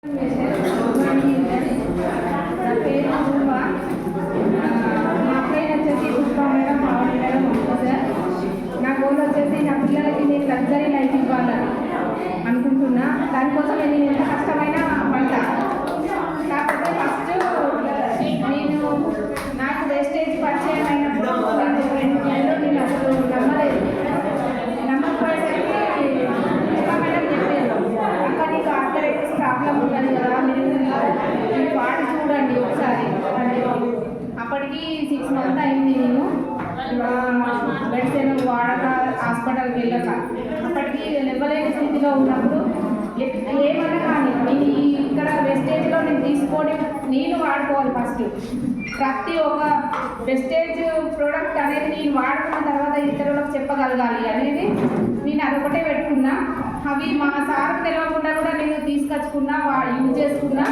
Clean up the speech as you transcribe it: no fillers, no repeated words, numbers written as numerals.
నా గోల్ వచ్చేసి నా పిల్లలకి నేను లగ్జరీ లైఫ్ ఇవ్వాలని అనుకుంటున్నా. దానికోసం నేను ఎంత కష్టమైనా పడతా. కాకపోతే ఫస్ట్ నేను నాకు వేస్టేజ్ పరిచయం అయినప్పుడు నేను అసలు నమ్మకపోయేసరికి మేడం చెప్పారు, అక్కడ నీకు ఆర్థరైటిస్ ప్రాబ్లం ఉన్నది కదా, మీరు వాడి చూడండి ఒకసారి అంటే అప్పటికి 6 months అయింది. నేను మెడిసిన్ వాడక హాస్పిటల్కి వెళ్ళక అప్పటికి నివ్వలేని స్థితిలో ఉన్నప్పుడు ఏమన్నా కానీ నేను ఇక్కడ వెస్టేజ్లో నేను తీసుకొని నేను వాడుకోవాలి. ఫస్ట్ ప్రతి ఒక్క వెస్టేజ్ ప్రోడక్ట్ అనేది నేను వాడుకున్న తర్వాత ఇతరులకు చెప్పగలగాలి అనేది నేను అదొకటే పెట్టుకున్నా. అవి మా సార్ తెలియకుండా కూడా నేను తీసుకొచ్చుకున్నా, యూజ్ చేసుకున్నా.